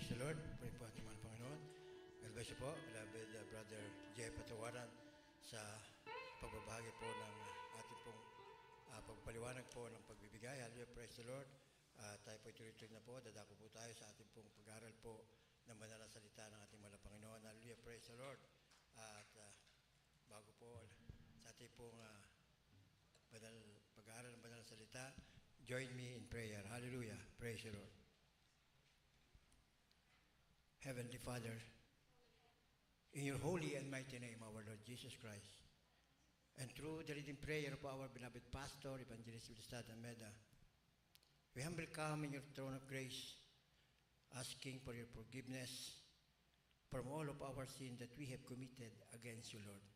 Praise the Lord. Pray po ating mga Panginoon. God bless you po, beloved Brother Jay Patawaran, sa pagbabahagi po ng ating pong pagpaliwanag po ng pagbibigay. Hallelujah, praise the Lord. Tayo po ituloy-tuloy na po, dadako po tayo sa ating pong pag-aaral po ng banal na salita ng ating mga Panginoon. Hallelujah, praise the Lord. At bago po sa ating pong pag-aaral ng banal na salita, join me in prayer. Hallelujah, praise the Lord. Heavenly Father, in your holy and mighty name, our Lord Jesus Christ, and through the reading prayer of our beloved Pastor, Evangelist Wilstad Almeida, we humbly come in your throne of grace, asking for your forgiveness from all of our sin that we have committed against you, Lord.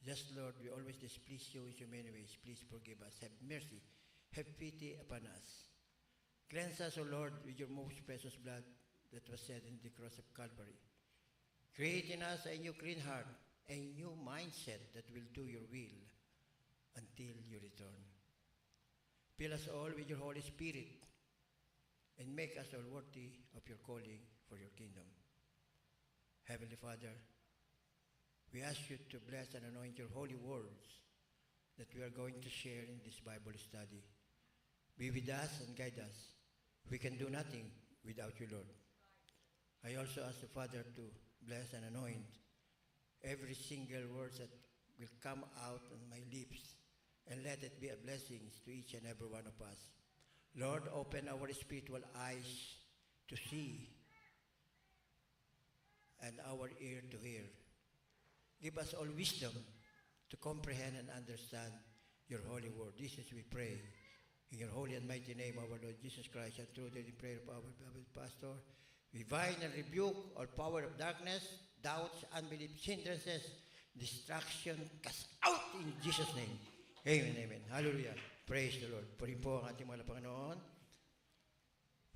Yes, Lord, we always displease you in so many ways. Please forgive us. Have mercy. Have pity upon us. Cleanse us, O Lord, with your most precious blood that was shed in the cross of Calvary. Create in us a new clean heart, a new mindset that will do your will until you return. Fill us all with your Holy Spirit and make us all worthy of your calling for your kingdom. Heavenly Father, we ask you to bless and anoint your holy words that we are going to share in this Bible study. Be with us and guide us. We can do nothing without you, Lord. I also ask the Father to bless and anoint every single word that will come out on my lips, and let it be a blessing to each and every one of us. Lord, open our spiritual eyes to see and our ear to hear. Give us all wisdom to comprehend and understand your holy word. This is we pray in your holy and mighty name, our Lord Jesus Christ, and through the prayer of our beloved Pastor, we bind and rebuke all power of darkness, doubts, unbelief, hindrances, distraction, cast out in Jesus' name. Amen, amen. Hallelujah. Praise the Lord. Purihin po ang ating mga Panginoon.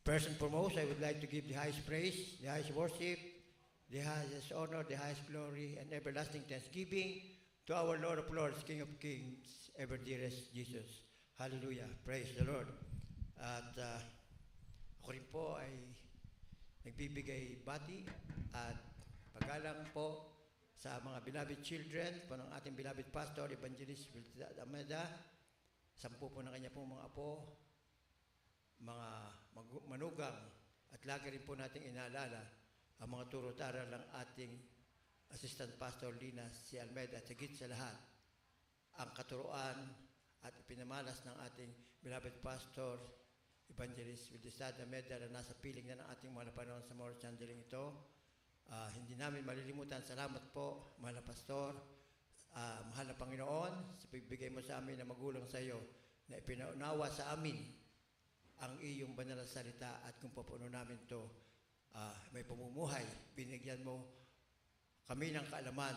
First and foremost, I would like to give the highest praise, the highest worship, the highest honor, the highest glory, and everlasting thanksgiving to our Lord of Lords, King of Kings, ever dearest Jesus. Hallelujah. Praise the Lord. At ako rin po ay nagbibigay bati at paggalang po sa mga beloved children po ng ating beloved Pastor, Evangelist Wilstad Almeida, 10 po ng kanya pong mga apo, mga manugang, at lagi rin po nating inaalala ang mga turo-taral ng ating Assistant Pastor Lina C. Almeida, at higit sa lahat, ang katuruan at ipinamalas ng ating beloved Pastor, Evangelist Wilstad Almeida, na nasa piling na ng ating mga panahon sa Morris Chandeling ito. Hindi namin malilimutan. Salamat po, mahal na Pastor, mahal na Panginoon, sa pagbigay mo sa amin na magulang sa iyo, na ipinaunawa sa amin ang iyong banal na salita, at kung papuno namin ito, may pamumuhay. Binigyan mo kami ng kaalaman,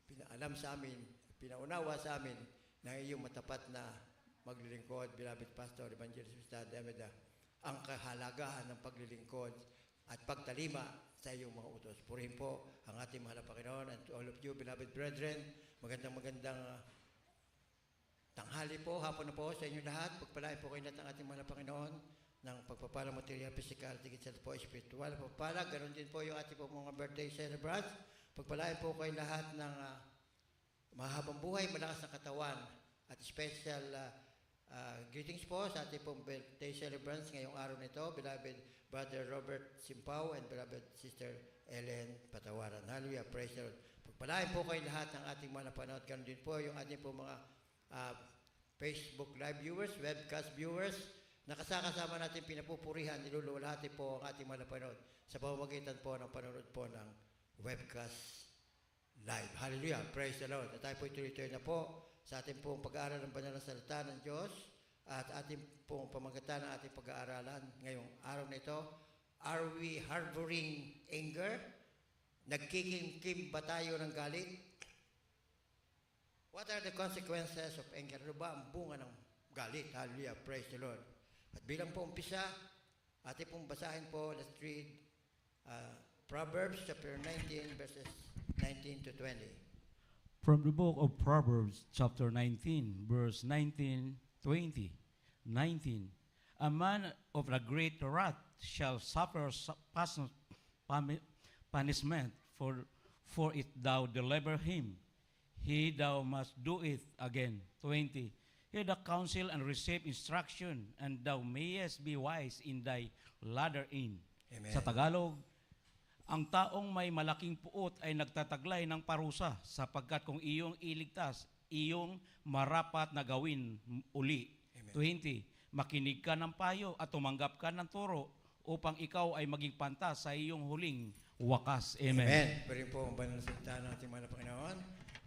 pinaalam sa amin, pinaunawa sa amin ng iyong matapat na maglilingkod, beloved Pastor, Evangelist Wilstad Almeida, ang kahalagahan ng paglilingkod at pagtalima sa iyong mga utos. Purihin po ang ating mahal na Panginoon, and to all of you, beloved brethren, magandang tanghali po, hapon na po sa inyo lahat. Pagpalain po kayo lahat ng ating mahal na Panginoon ng pagpapalang material, physical, tigit sa po, spiritual, pagpapalang. Ganon din po yung ating po mga birthday celebrants. Pagpalain po kayo lahat ng mahabang buhay, malakas na katawan, at special greetings po sa ating pong birthday celebrants ngayong araw nito, beloved Brother Robert Simpao and beloved Sister Ellen Patawaran. Hallelujah, praise the Lord. Pagpalain po kayo lahat ng ating mga napanood. Ganun din po yung ating po mga Facebook live viewers, webcast viewers, nakasama natin pinapupurihan, niluluwalhati po ang ating mga napanood sa pamamagitan po ng panonood po ng webcast live. Hallelujah, praise the Lord. At tayo po ituloy-tuloy na po sa ating pong pag-aaral ng banal na salita ng Diyos, at ating pong pamagatan ng ating pag-aaralan ngayong araw na ito. Are we harboring anger? Nagkikimkim ba tayo ng galit? What are the consequences of anger? Ano ba ang bunga ng galit? Hallelujah, praise the Lord. At bilang po umpisa, ating pong basahin po, let's read Proverbs chapter 19 verses 19 to 20. From the book of Proverbs, chapter 19, verse 19, 20. 19. A man of a great wrath shall suffer punishment, for it thou deliver him. He thou must do it again. 20. Hear the counsel and receive instruction, and thou mayest be wise in thy latter end. Amen. Sa Tagalog, ang taong may malaking puot ay nagtataglay ng parusa, sapagkat kung iyong iligtas, iyong marapat na gawin uli. Amen. 20. Makinig ka ng payo at tumanggap ka ng turo upang ikaw ay maging pantas sa iyong huling wakas. Amen. Amen. Pero po ang banal na salita ng ating mga Panginoon.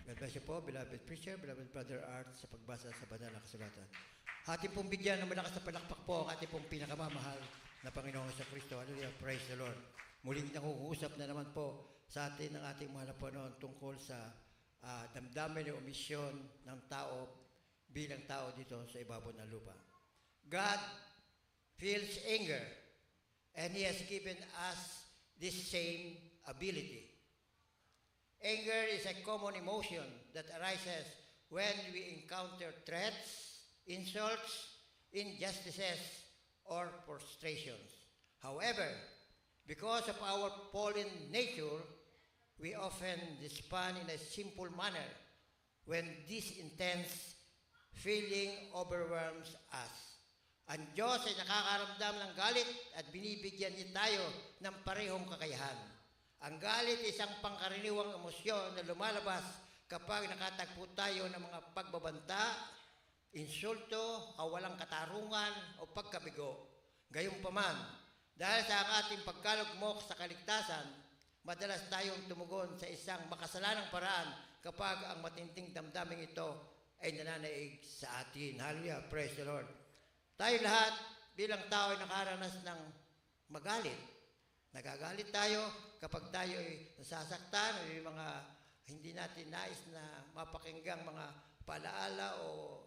God bless you po, beloved preacher, beloved brother Art, sa pagbasa sa banal na kasulatan. Ating pong bigyan ng malakas na palakpak po ang ating pong pinakamamahal na Panginoon sa Kristo. Hallelujah. Praise the Lord. Muling nakukusap na naman po sa atin ng ating mahal na Panginoon tungkol sa damdamin o misyon ng tao bilang tao dito sa ibabaw ng lupa. God feels anger, and He has given us this same ability. Anger is a common emotion that arises when we encounter threats, insults, injustices, or frustrations. However, because of our fallen nature, we often respond in a simple manner when this intense feeling overwhelms us. Ang Diyos ay nakakaramdam ng galit at binibigyan niya tayo ng parehong kakayahan. Ang galit ay isang pangkaraniwang emosyon na lumalabas kapag nakatagpo tayo ng mga pagbabanta, insulto, kawalang katarungan o pagkabigo. Gayunpaman, dahil sa ating pagkalugmok sa kaligtasan, madalas tayong tumugon sa isang makasalanang paraan kapag ang matinding damdaming ito ay nananaig sa atin. Hallelujah, praise the Lord. Tayo lahat bilang tao ay nakaranas ng magalit. Nagagalit tayo kapag tayo ay nasasaktan o may mga hindi natin nais na mapakinggang mga palaala o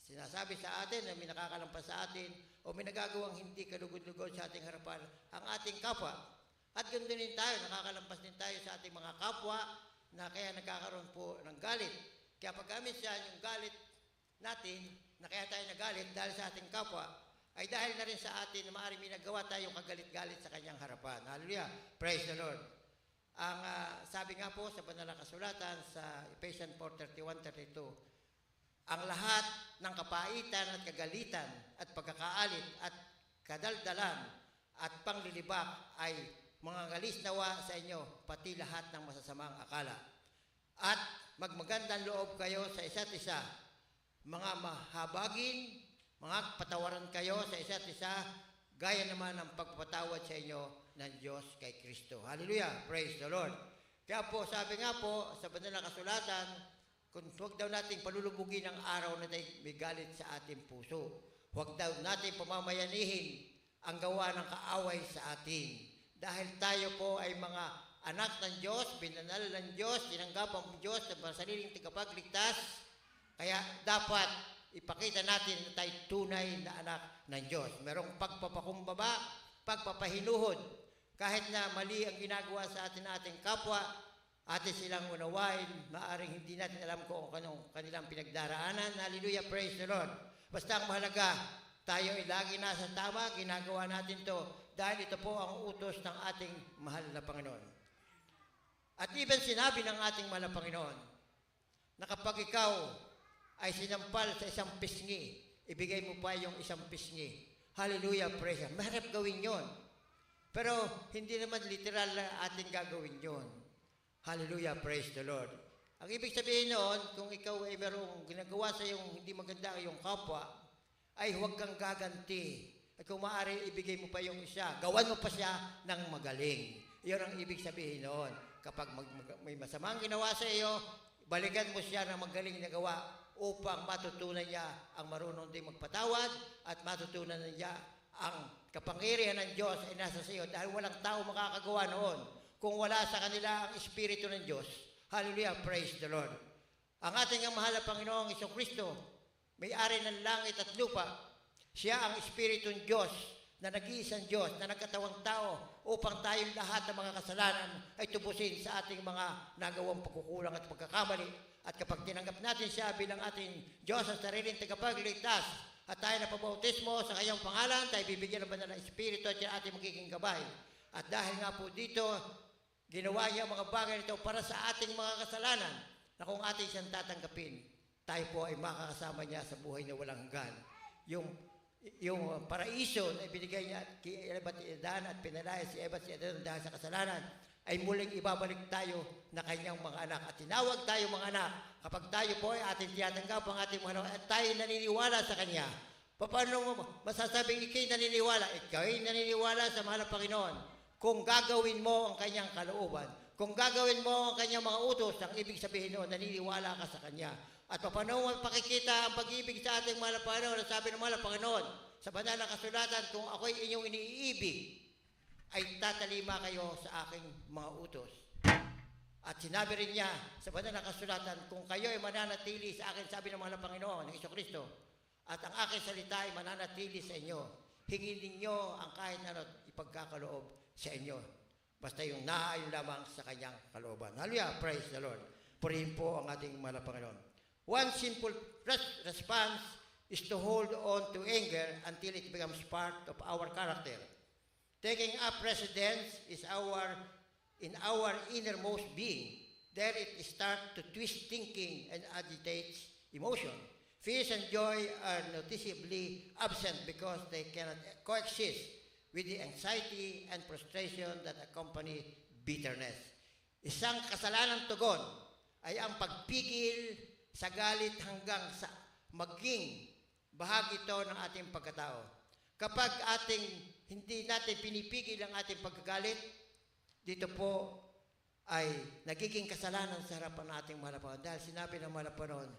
sinasabi sa atin na may nakakalampas sa atin o may nagagawang hindi kalugod-lugod sa ating harapan ang ating kapwa. At ganoon din tayo, nakakalampas din tayo sa ating mga kapwa na kaya nagkakaroon po ng galit. Kaya pag minsan yung galit natin, na kaya tayo nagalit dahil sa ating kapwa, ay dahil na rin sa atin na maaaring may nagawa tayong kagalit-galit sa kanyang harapan. Hallelujah! Praise the Lord! Ang sabi nga po sa banal na kasulatan sa Ephesians 4:31-32, ang lahat ng kapaitan at kagalitan at pagkakaalit at kadaldalan at panglilibak ay mga galis nawa sa inyo, pati lahat ng masasamang akala. At magmagandang loob kayo sa isa't isa, mga mahabagin, mga patawaran kayo sa isa't isa, gaya naman ng pagpatawad sa inyo ng Diyos kay Kristo. Hallelujah! Praise the Lord! Kaya po, sabi nga po sa banal na kasulatan, kung huwag daw nating palulubugin ang araw na may galit sa ating puso. Huwag daw nating pamamayanihin ang gawa ng kaaway sa atin. Dahil tayo po ay mga anak ng Diyos, binanal ng Diyos, tinanggap ang Diyos sa sariling tagapagligtas. Kaya dapat ipakita natin na tayo tunay na anak ng Diyos. Merong pagpapakumbaba, pagpapahinuhod. Kahit na mali ang ginagawa sa ating kapwa, atin silang unawain, maaring hindi natin alam kung anong kanilang pinagdaraanan. Hallelujah, praise the Lord. Basta ang mahalaga, tayo ay lagi nasa tama, ginagawa natin to dahil ito po ang utos ng ating mahal na Panginoon. At even sinabi ng ating mahal na Panginoon, na kapag ikaw ay sinampal sa isang pisngi, ibigay mo pa yung isang pisngi. Hallelujah, praise God. Mahirap gawin yon. Pero hindi naman literal na ating gagawin yon. Hallelujah, praise the Lord. Ang ibig sabihin noon, kung ikaw ay merong ginagawa sa iyong hindi maganda ang iyong kapwa, ay huwag kang gaganti. At kung maaari, ibigay mo pa yung isa. Gawan mo pa siya ng magaling. Iyon ang ibig sabihin noon. Kapag may masamang ginawa sa iyo, balikan mo siya ng magaling na gawa upang matutunan niya ang marunong din magpatawad at matutunan niya ang kapangyarihan ng Diyos ay nasa sa iyo dahil walang tao makakagawa noon kung wala sa kanila ang Espiritu ng Diyos. Hallelujah, praise the Lord. Ang ating mahal na Panginoong Jesucristo, may-ari ng langit at lupa, siya ang Espiritu ng Diyos na nag-iisang Diyos na nagkatawang tao upang tayong lahat ng mga kasalanan ay tubusin sa ating mga nagawang pagkukulang at pagkakamali. At kapag tinanggap natin siya bilang ating Diyos at sariling tagapagligtas, At tayo na pabautismo sa kanyang pangalan, tayo bibigyan ng banal na Espiritu at yan ating magiging gabay. At dahil nga po dito, ginawa niya ang mga bagay nito para sa ating mga kasalanan na kung ating siyang tatanggapin, tayo po ay makakasama niya sa buhay na walang hanggan. Yung paraiso na ibinigay niya kay Eva at Adan at pinalaya si Eva at si Adan dahil sa kasalanan, ay muling ibabalik tayo na kanyang mga anak. At tinawag tayo mga anak kapag tayo po ay ating tiyatanggap ang ating mga anak at tayo naniniwala sa Kanya. Paano mo masasabing ikay naniniwala? Ikaw ay naniniwala sa mahal na Panginoon. Kung gagawin mo ang Kanyang kalooban, kung gagawin mo ang Kanyang mga utos, ang ibig sabihin noon, naniniwala ka sa Kanya. At paano mo pakikita ang pag-ibig sa ating mahal na Panginoon? Sabi ng mahal na Panginoon, sa banal na kasulatan, kung ako'y inyong iniibig, ay tatalima kayo sa aking mga utos. At sinabi rin niya sa banal na kasulatan, kung kayo ay mananatili sa akin, sabi ng mahal na Panginoon, ng Jesucristo, at ang aking salita ay mananatili sa inyo, hingin ninyo ang kahit ano ipagkakaloob sa inyo. Basta yung naayon lamang sa kanyang kalooban. Hallelujah, praise the Lord. Purihin po ang ating mahal na Panginoon. One simple response is to hold on to anger until it becomes part of our character. Taking up residence is in our innermost being. There it starts to twist thinking and agitates emotion. Fears and joy are noticeably absent because they cannot coexist with the anxiety and frustration that accompany bitterness. Isang kasalanang tugon ay ang pagpigil sa galit hanggang sa maging bahagi ito ng ating pagkatao. Kapag hindi natin pinipigil ang ating pagkagalit, dito po ay nagiging kasalanan sa harapan ng ating mahal na Panginoon. Dahil sinabi ng mahal na Panginoon,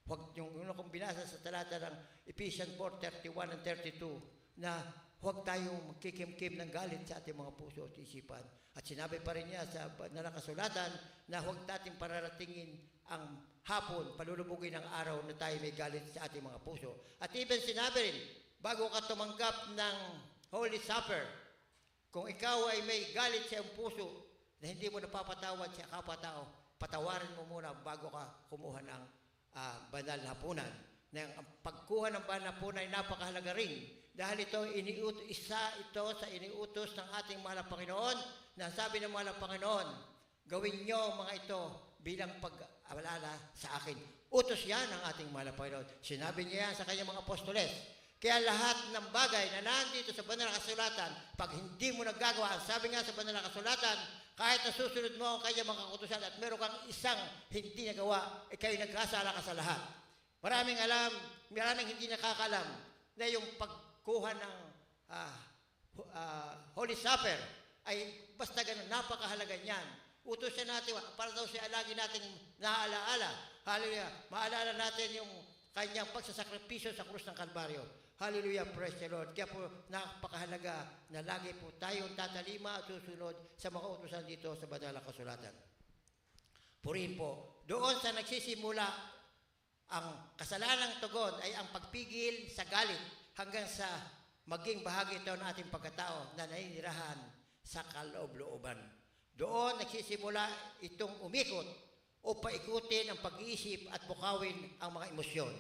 huwag yung kung binasa sa talata ng Ephesians 4:31 and 32, na huwag tayong magkikimkim ng galit sa ating mga puso at isipan. At sinabi pa rin niya sa kasulatan na huwag natin pararatingin ang hapon, palulubugin ang araw na tayo may galit sa ating mga puso. At even sinabi rin, bago ka tumanggap ng Holy Supper, kung ikaw ay may galit sa iyong puso na hindi mo napapatawad sa kapwa-tao, patawarin mo muna bago ka kumuha ng banal na hapunan. Ang pagkuha ng banal na hapunan ay napakahalaga rin dahil isa ito sa iniutos ng ating mahal na Panginoon na sabi ng mahal na Panginoon, gawin niyo mga ito bilang pag-alala sa akin. Utos yan ng ating mahal na Panginoon. Sinabi niya yan sa kanyang mga apostoles. Kaya lahat ng bagay na nandito sa banal na kasulatan, pag hindi mo nagagawa, sabi nga sa banal na kasulatan, kahit nasusunod mo ang kanyang mga kautusan at meron kang isang hindi nagawa, ikaw'y nagkasala ka sa lahat. Maraming hindi nakakalam na yung pagkuha ng Holy Supper ay basta ganun, napakahalaga niyan. Utos siya natin, para daw siya lagi nating naalaala. Hallelujah. Maalala natin yung kanyang pagsasakripisyo sa krus ng Kalbaryo. Hallelujah, praise the Lord. Kaya po napakahalaga na lagi po tayong tatalima at susunod sa mga utusan dito sa banal na kasulatan. Purihin po, doon sa nagsisimula ang kasalanang tugon ay ang pagpigil sa galit hanggang sa maging bahagi ito ng ating pagkatao na naninirahan sa kaloob-looban. Doon nagsisimula itong umikot o paikutin ang pag-iisip at bukawin ang mga emosyon.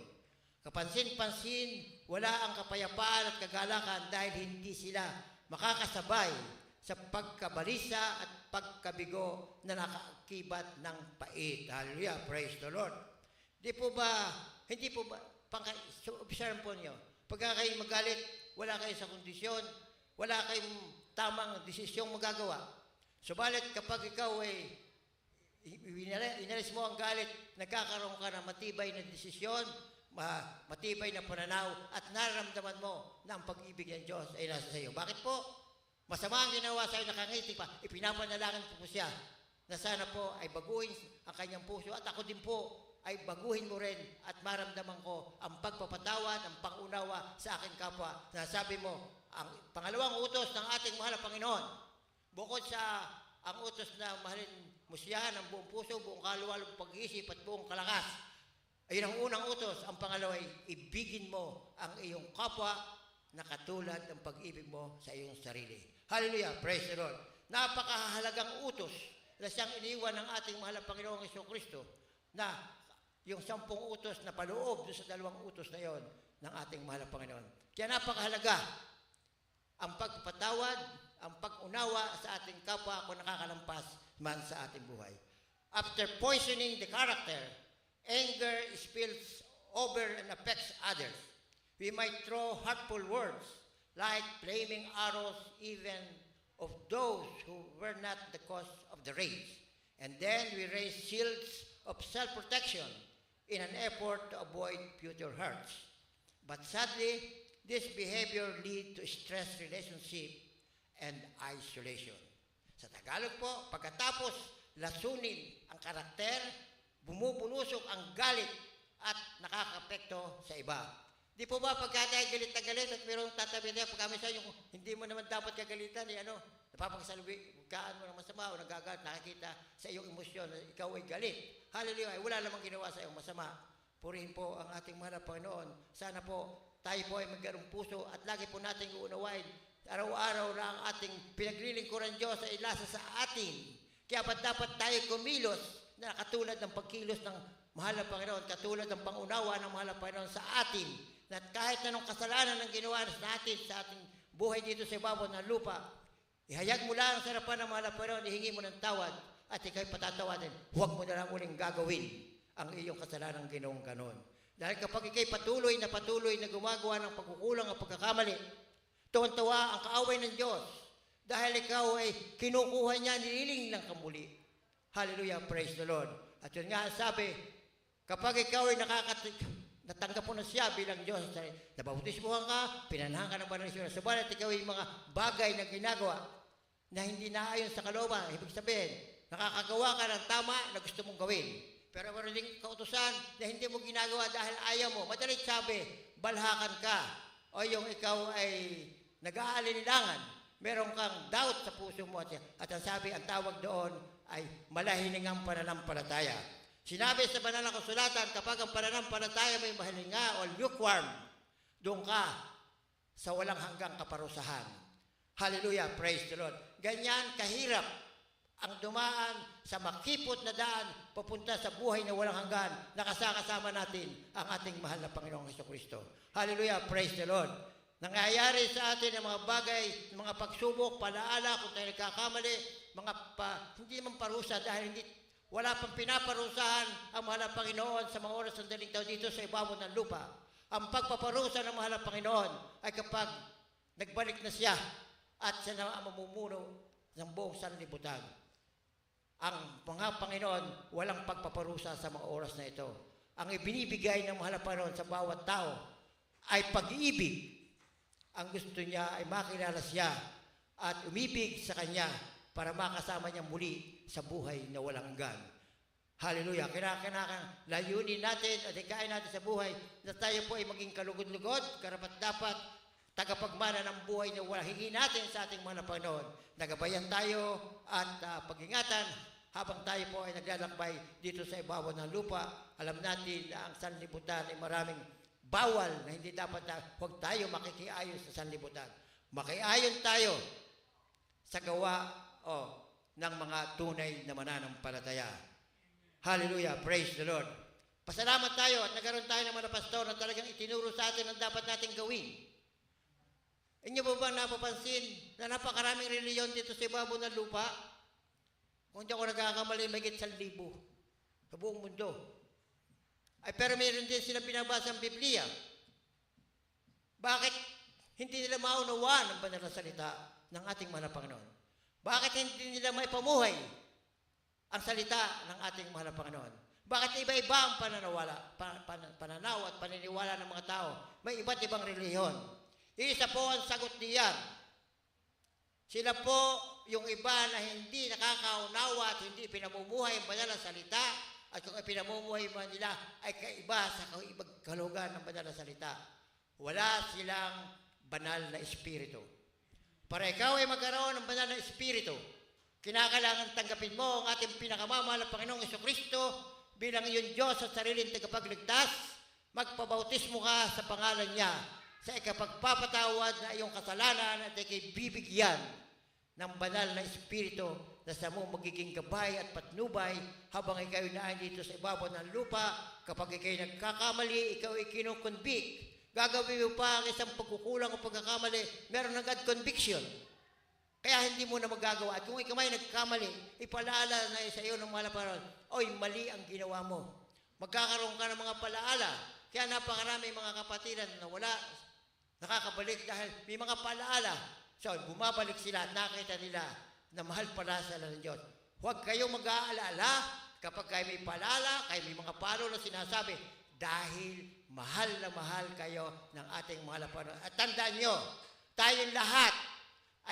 Kapansin-pansin, wala ang kapayapaan at kagalakan dahil hindi sila makakasabay sa pagkabalisa at pagkabigo na nakaakibat ng pait. Hallelujah, praise the Lord. Hindi po ba, observe po niyo, pagka kayo magalit, wala kayo sa kondisyon, wala kayong tamang desisyong magagawa. Subalit kapag ikaw ay inalis mo ang galit, nagkakaroon ka ng matibay na desisyon, matibay na pananaw, at nararamdaman mo na ang pag-ibig ng Diyos ay nasa sa iyo. Bakit po? Masama ang ginawa sa iyo, nakangiti pa, ipinapanalangin ko po siya na sana po ay baguhin ang kanyang puso at ako din po ay baguhin mo rin at maramdaman ko ang pagpapatawad, ang pangunawa sa aking kapwa. Nasabi mo, ang pangalawang utos ng ating mahal na Panginoon, bukod sa ang utos na mahalin mo siya ng buong puso, buong kaluluwa, pag-iisip at buong kalakas, ayun ang unang utos. Ang pangalawa ay ibigin mo ang iyong kapwa na katulad ng pag-ibig mo sa iyong sarili. Hallelujah, praise the Lord. Napakahalagang utos na siyang iniwan ng ating mahal na Panginoong Jesucristo na yung 10 utos na paloob doon sa 2 utos na yon ng ating mahal na Panginoon. Kaya napakahalaga ang pagpatawad, ang pag-unawa sa ating kapwa kung nakakalampas man sa ating buhay. After poisoning the character, anger spills over and affects others. We might throw hurtful words like flaming arrows even of those who were not the cause of the rage. And then we raise shields of self-protection in an effort to avoid future hurts. But sadly, this behavior leads to stress relationship and isolation. Sa Tagalog po, pagkatapos lasunin ang karakter, bumubulusok ang galit at nakakapekto sa iba. Di po ba pagka tayo galit na galit at mayroong tatabi niya, pagka minsan yung hindi mo naman dapat kagalitan, napapagsalwikaan mo ng masama o nagagalit, nakikita sa iyong emosyon na ikaw ay galit. Hallelujah, wala namang ginawa sa iyong masama. Purihin po ang ating mahal na Panginoon. Sana po tayo po ay magkaroong puso at lagi po natin uunawain araw-araw na ang ating pinaglilingkuran Diyos ay ilasa sa atin. Kaya dapat tayo kumilos na katulad ng pagkilos ng mahal na Panginoon, katulad ng pangunawa ng mahal na Panginoon sa atin, na kahit anong kasalanan ang ginawa natin sa ating buhay dito sa ibabaw ng lupa, ihayag mo lang sa harapan ng mahal na Panginoon, ihingi mo ng tawad, at ikaw'y patatawadin. Huwag mo na lang uling gagawin ang iyong kasalanan ginoong ganon. Dahil kapag ikaw'y patuloy na gumagawa ng pagkukulang at pagkakamali, tuwan-tuwa ang kaaway ng Diyos. Dahil ikaw ay kinukuha niya, nililing ng kamuli. Hallelujah, praise the Lord. At yun nga sabi, kapag ikaw ay natanggap mo na siya bilang Diyos, nabautismuhan ka, pinanahan ka ng Banal na Espiritu, subalit ikaw ay mga bagay na ginagawa na hindi naayon sa kalooban, ibig sabihin, nakakagawa ka ng tama na gusto mong gawin. Pero meron ding kautusan na hindi mo ginagawa dahil ayaw mo. Madalit sabi, balhakan ka. O yung ikaw ay nag-aalinlangan. Meron kang doubt sa puso mo. At ang sabi, ang tawag doon ay malahiningang pananampalataya. Sinabi sa banal na kasulatan, kapag ang pananampalataya may mahininga o lukewarm, doon ka sa walang hanggang kaparusahan. Hallelujah, praise the Lord. Ganyan kahirap ang dumaan sa makipot na daan papunta sa buhay na walang hanggan na kasama natin ang ating mahal na Panginoong Jesucristo. Hallelujah, praise the Lord. Nangyayari sa atin ang mga bagay, mga pagsubok, palaala, kung tayo nagkakamali, hindi man parusa dahil wala pang pinaparusahan ang mahal na Panginoon sa mga oras ng daling tao dito sa ibabaw ng lupa. Ang pagpaparusa ng mahal na Panginoon ay kapag nagbalik na siya at siya na ang mamumuno ng buong sanlibutan. Ang mga Panginoon, walang pagpaparusa sa mga oras na ito. Ang ibinibigay ng mahal na Panginoon sa bawat tao ay pag-ibig. Ang gusto niya ay makilala siya at umibig sa Kanya para makasama niya muli sa buhay na walang hanggan. Hallelujah. Kailangan layunin natin at hikain natin sa buhay na tayo po ay maging kalugod-lugod, karapat-dapat, tagapagmana ng buhay na wala. Hingin natin sa ating mga Panginoon. Nagabayan tayo at pag-ingatan habang tayo po ay naglalakbay dito sa ibabaw ng lupa. Alam natin na ang sanlibutan ay maraming bawal na hindi dapat huwag tayo makikiayon sa sanlibutan. Makiayon tayo sa gawa ng mga tunay na mananampalataya. Hallelujah, praise the Lord. Pasalamat tayo at nagkaroon tayo ng mga pastor na talagang itinuro sa atin ang dapat natin gawin. Inyo ba ba napapansin na napakaraming reliyon dito sa ibabaw ng lupa? Kung hindi ako nagkakamali, mahigit 1,000 sa buong mundo. Ay pero mayroon din silang binabasa ang Biblia. Bakit hindi nila maunawaan ang banal na salita ng ating mahal na Panginoon? Bakit hindi nila maipamuhay ang salita ng ating mahal na Panginoon? Bakit iba-iba ang pananaw at paniniwala ng mga tao? May iba't ibang reliyon. Isa po ang sagot niyan. Sila po yung iba na hindi nakakaunawa at hindi pinamumuhay ang banal na salita, at kung pinamumuhay man nila ay kaiba sa kalugan ng banal na salita. Wala silang banal na espiritu. Para ikaw ay magkaroon ng banal na espiritu, kinakailangan tanggapin mo ang ating pinakamamahal na Panginoong Jesucristo bilang iyong Diyos at sariling tagapagligtas. Magpabautismo ka sa pangalan niya sa ikapagpapatawad na iyong kasalanan at ikibibigyan ng banal na espiritu na sa mo magiging gabay at patnubay habang ikaw naan dito sa ibabaw ng lupa. Kapag ikaw nagkakamali, ikaw ay kinukonvict. Gagawin mo pa ang isang pagkukulang o pagkakamali, meron agad conviction. Kaya hindi mo na magagawa. At kung ikaw may nagkamali, ipalaala na sa iyo ng mga laparan, oy, mali ang ginawa mo. Magkakaroon ka ng mga palaala. Kaya napakarami mga kapatiran na wala nakakabalik dahil may mga palaala. So, bumabalik sila at nakita nila na mahal pala sila ng Diyos. Huwag kayong mag-aalala kapag kayo may palaala, kayo may mga palo na sinasabi, dahil mahal na mahal kayo ng ating mahal na Panginoon. At tandaan nyo, tayong lahat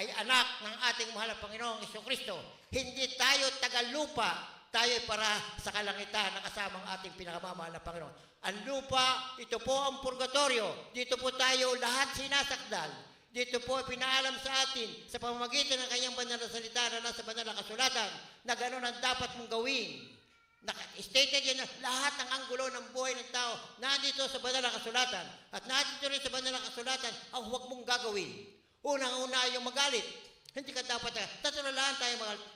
ay anak ng ating mahal na Panginoong Jesucristo. Hindi tayo tagalupa, tayo para sa kalangitan na kasamang ating pinakamamahal na Panginoon. Ang lupa, ito po ang purgatorio. Dito po tayo lahat sinasakdal. Dito po pinaalam sa atin sa pamamagitan ng kanyang banal na salita na nasa banal na kasulatan na gano'n ang dapat mong gawin. Stated yan na lahat ng anggulo ng buhay ng tao nandito sa banal na kasulatan. At nandito rin sa banal na kasulatan ang huwag mong gagawin. Unang-una yung magalit. Hindi ka dapat, tatulalaan tayo magalit.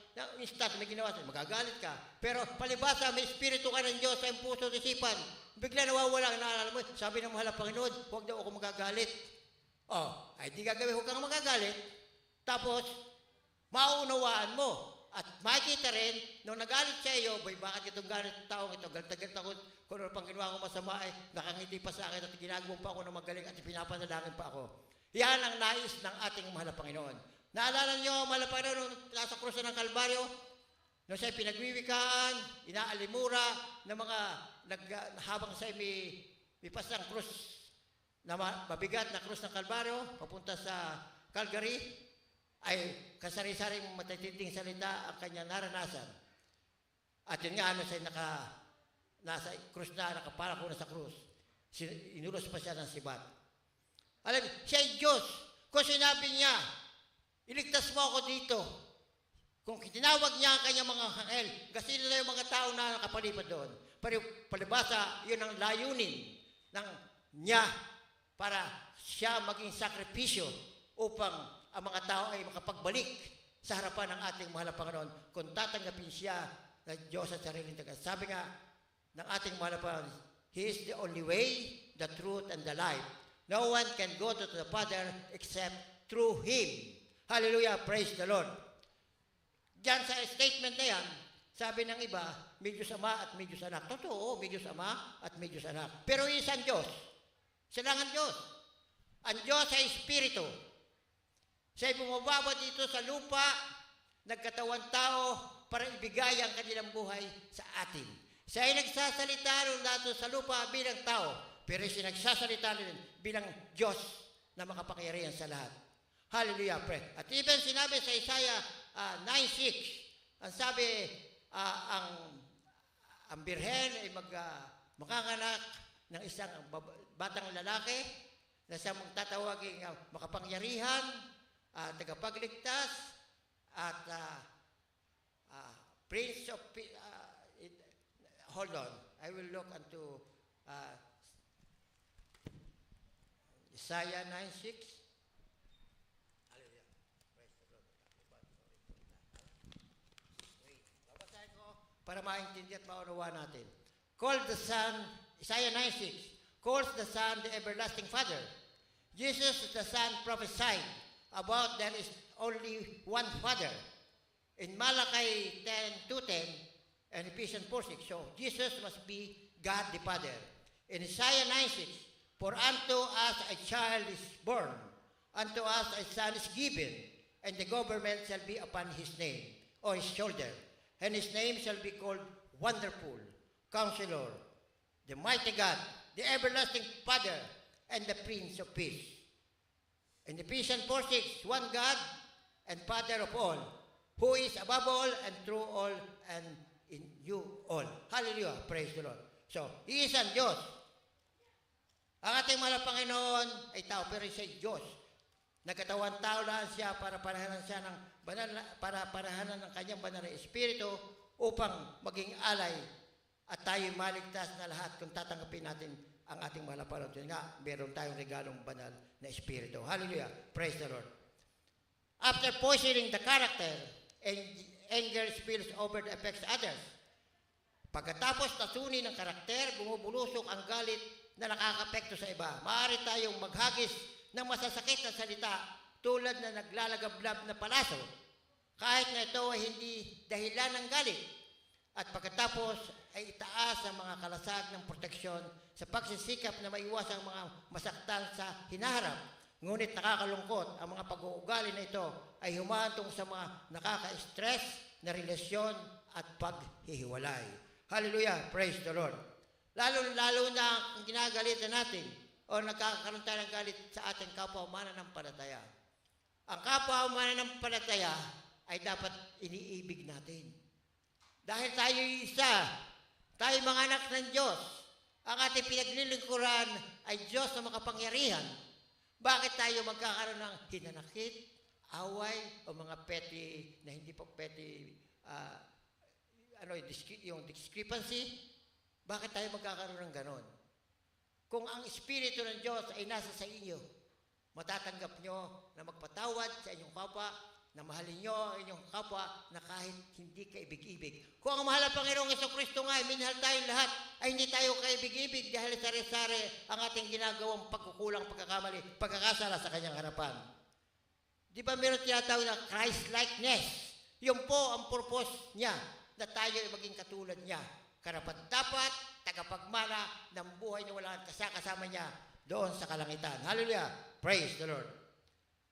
Instant, may ginawa sa'yo, magagalit ka. Pero palibasa, may espiritu ka ng Diyos sa iyong puso at isipan. Bigla nawawala ang naalala mo. Sabi ng mahal na Panginoon, huwag daw ako magagalit. Ay di gagawin, huwag kang magagalit. Tapos, mauunawaan mo. At makikita rin, nung nagalit sa iyo, boy, bakit itong galit ng taong ito? Galit ako, kung ano pang ginawa ko masama ay nakangiti pa sa akin at ginagawa pa ako ng magaling at pinapanalangin pa ako. Yan ang nais ng ating mahal na Panginoon. Naalala niyo, mahal na Panginoon, nung nasa krus ng Kalbaryo, nung siya'y pinagwiwikaan, inaalimura ng mga, habang siya'y may pasang krus, na mabigat na krus ng Kalbaryo, papunta sa Calgary, ay kasari-saring matatinding salita ang kanyang naranasan. At yun nga, nasa krus na, nakaparako na sa krus, inulos pa siya ng sibat. Alam, siya ay Diyos. Kung sinabi niya, iligtas mo ako dito. Kung tinawag niya ang kanyang mga anghel, kasi nila yung mga tao na nakapalipad doon. Palibasa, yun ang layunin ng niya para siya maging sakripisyo upang ang mga tao ay makapagbalik sa harapan ng ating mahal na Panginoon kung tatanggapin siya na Diyos at sariling taga. Sabi nga ng ating mahal na Panginoon, He is the only way, the truth, and the life. No one can go to the Father except through Him. Hallelujah, praise the Lord. Diyan sa statement na yan, sabi ng iba, may Diyos Ama at may Diyos Anak. Totoo, may Diyos Ama at may Diyos Anak. Pero isang Diyos. Siya lang ang Diyos. Ang Diyos ay Espiritu. Siya'y bumababa dito sa lupa, nagkatawan tao para ibigay ang kanilang buhay sa atin. Siya'y nagsasalita rin nato sa lupa bilang tao, pero siya nagsasalita rin bilang Diyos na makapangyarihan sa lahat. Hallelujah, pray. At even sinabi sa Isaiah 9:6, ang sabi, ang birhen ay makanganak ng isang batang lalaki na siyang magtatawaging makapangyarihan, tagapagligtas, at Prince of hold on, I will look into Isaiah 9:6. Babasahin ko para maintindihan at maunawa natin. Call the Son, Isaiah 9:6, calls the Son the everlasting Father. Jesus the Son prophesied about there is only one Father. In Malachi 10:2-10 and Ephesians 4:6, so Jesus must be God the Father. In Isaiah 9:6, for unto us a child is born, unto us a son is given, and the government shall be upon his name, or his shoulder, and his name shall be called Wonderful, Counselor, the Mighty God, the Everlasting Father, and the Prince of Peace. In Ephesians 4:6, one God and Father of all, who is above all and through all and in you all. Hallelujah, praise the Lord. So, He is ang Diyos. Ang ating mahal na Panginoon ay tao, pero siya ay Diyos. Nagkatawan tao lang siya para parahanan siya ng banal, para parahanan ng kanyang banal na Espiritu upang maging alay at tayo maligtas na lahat kung tatanggapin natin ang ating mahal na Panginoon. Nga, meron tayong regalong banal na Espiritu. Hallelujah, praise the Lord. After poisoning the character anger spills over and affects others. Pagkatapos tasunin ng karakter, bumubulusok ang galit na nakakapekto sa iba. Maaari tayong maghagis ng masasakit na salita tulad na naglalagablab na palaso, kahit na ito ay hindi dahilan ng galit. At pagkatapos ay itaas ang mga kalasag ng proteksyon sa pagsisikap na maiwasan ang mga masaktan sa hinaharap. Ngunit nakakalungkot, ang mga pag-uugali na ito ay humantong sa mga nakaka-stress na relasyon at paghihiwalay. Hallelujah! Praise the Lord! Lalo na kung ginagalitan natin o nagkakaroon tayo ng galit sa ating kapwa mananampalataya. Ang kapwa mananampalataya ay dapat iniibig natin. Dahil tayo isa, tayo mga anak ng Diyos, ang ating pinaglilingkuran ay Diyos na makapangyarihan. Bakit tayo magkakaroon ng hinanakit, away, o mga petty, na hindi po petty, yung discrepancy? Bakit tayo magkakaroon ng ganon? Kung ang Espiritu ng Diyos ay nasa sa inyo, matatanggap nyo na magpatawad sa inyong kapwa, na mahalin nyo ang inyong kapwa na kahit hindi kaibig-ibig. Kung ang mahal na Panginoong Jesucristo nga ay minahal tayong lahat, ay hindi tayo kaibig-ibig dahil sari-sari ang ating ginagawang pagkukulang, pagkakamali, pagkakasala sa kanyang harapan. Di ba meron tinatawag na Christ-likeness? Yun po ang purpose niya, na tayo ay maging katulad niya. Karapat-dapat, tagapagmana ng buhay na walang kasama niya doon sa kalangitan. Hallelujah! Praise the Lord!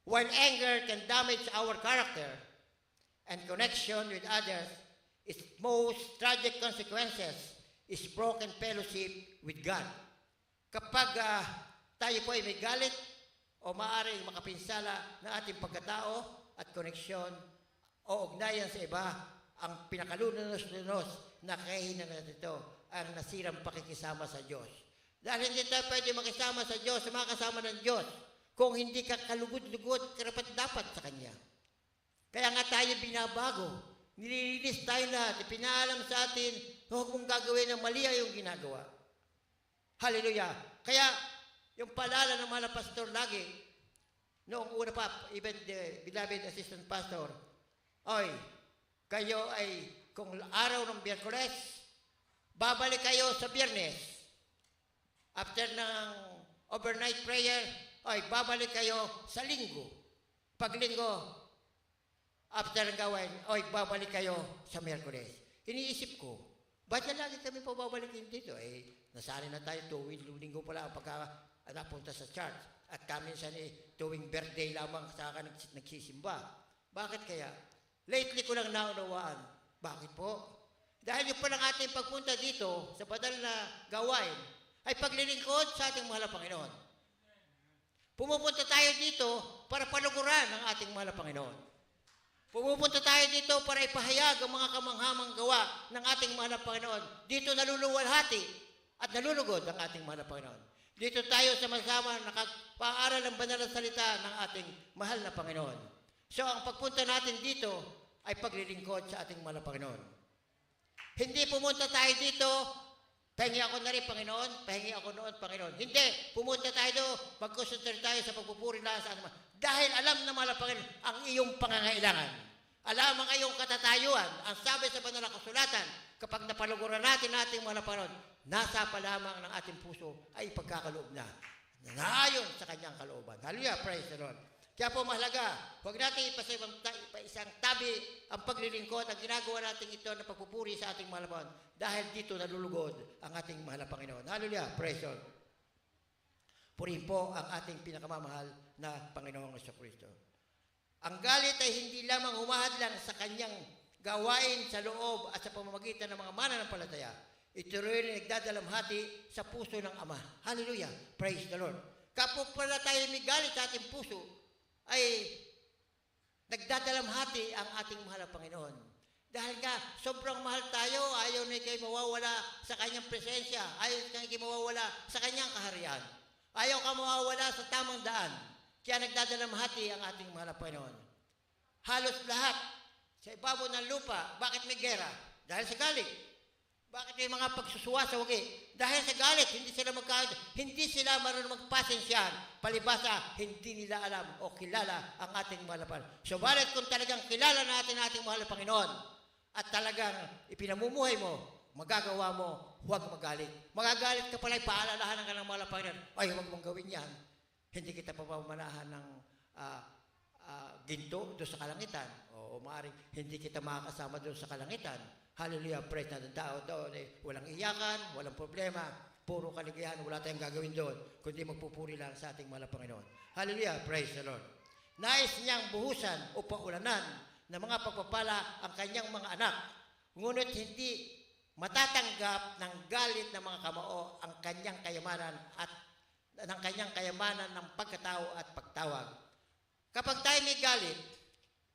While anger can damage our character and connection with others, its most tragic consequences is broken fellowship with God. Kapag tayo po ay may galit o maaaring makapinsala ng ating pagkatao at koneksyon o ugnayan sa iba, ang pinakalunos-lunos na kahihinan natin ito ang nasirang pakikisama sa Diyos. Dahil hindi tayo pwede makisama sa Diyos, sa mga kasama ng Diyos, kung hindi ka kalugod-lugod, karapat-dapat sa Kanya. Kaya nga tayo binabago. Nililinis tayo lahat. Pinaalam sa atin, huwag mong gagawin ng mali ay yung ginagawa. Hallelujah. Kaya, yung paalala ng mga pastor lagi, noong una pa, even the beloved assistant pastor, oy, kayo ay, kung araw ng Biyerkules, babalik kayo sa Biyernes. After ng overnight prayer, ay babalik kayo sa Linggo. Pag Linggo, after ng gawain, ay babalik kayo sa Miyerkules. Iniisip ko, ba't na lagi kami pababalikin dito? Nasali na tayo tuwing Linggo pala ang napunta sa church. At kami tuwing birthday lamang saka nagsisimba. Bakit kaya? Lately ko lang naunawaan. Bakit po? Dahil yung palang ating pagpunta dito sa badal na gawain ay paglilingkod sa ating mahal na Panginoon. Pumupunta tayo dito para paluguran ang ating mahal na Panginoon. Pumupunta tayo dito para ipahayag ang mga kamanghamang gawa ng ating mahal na Panginoon. Dito naluluwalhati at nalulugod ang ating mahal na Panginoon. Dito tayo sama-sama nakapaaral ng banal na salita ng ating mahal na Panginoon. So ang pagpunta natin dito ay paglilingkod sa ating mahal na Panginoon. Hindi pumunta tayo dito, pahingi ako na rin, Panginoon, pahingi ako noon, Panginoon. Hindi, pumunta tayo doon, magkusunod tayo sa pagpupuri lang sa anuman. Dahil alam na mga Panginoon ang iyong pangangailangan. Alam ang iyong katatayuan. Ang sabi sa banal na kasulatan, kapag napaluguran natin ating mga Panginoon, nasa pa lamang ng ating puso ay pagkakaloob na. Nangayon sa kanyang kalooban. Hallelujah, praise the Lord. Kaya po mahalaga, huwag natin isang tabi ang paglilingkod, ang ginagawa natin ito na pagpupuri sa ating mahal na Panginoon. Dahil dito nalulugod ang ating mahal na Panginoon. Hallelujah, praise the Lord. Purihin po ang ating pinakamamahal na Panginoong Jesucristo. Ang galit ay hindi lamang humahadlang sa kanyang gawain sa loob at sa pamamagitan ng mga mananampalataya. Ito rin ay nagdadalamhati sa puso ng Ama. Hallelujah, praise the Lord. Kapag pala tayo may galit sa ating puso, ay nagdadalamhati ang ating mahal na Panginoon. Dahil nga, sobrang mahal tayo, ayaw na kayo mawawala sa kanyang presensya, ayaw na kayo mawawala sa kanyang kaharian. Ayaw ka mawawala sa tamang daan. Kaya nagdadalamhati ang ating mahal na Panginoon. Halos lahat sa ibabaw ng lupa, bakit may gera? Dahil sa galit. Bakit may mga pagsusuwasawagi? Dahil sa galit, hindi sila marunong magpasensyahan. Palibasa, hindi nila alam o kilala ang ating mahal na Panginoon. Subalit kung talagang kilala natin ating mahal na Panginoon at talagang ipinamumuhay mo, magagawa mo, huwag magalit. Magagalit ka pala, paalalahanan ka ng mahal na Panginoon. Ay, huwag mong gawin yan. Hindi kita papamanahan ng ginto doon sa kalangitan. O maaaring hindi kita makakasama doon sa kalangitan. Hallelujah, praise na ng tao doon. Walang iyakan, walang problema, puro kaligayahan, wala tayong gagawin doon, kundi magpupuri lang sa ating mahal na Panginoon. Hallelujah, praise the Lord. Nais niyang buhusan o paulanan ng mga pagpapala ang kanyang mga anak, ngunit hindi matatanggap ng galit ng mga kamao ang kanyang kayamanan at ng kanyang kayamanan ng pagkatao at pagtawag. Kapag tayo may galit,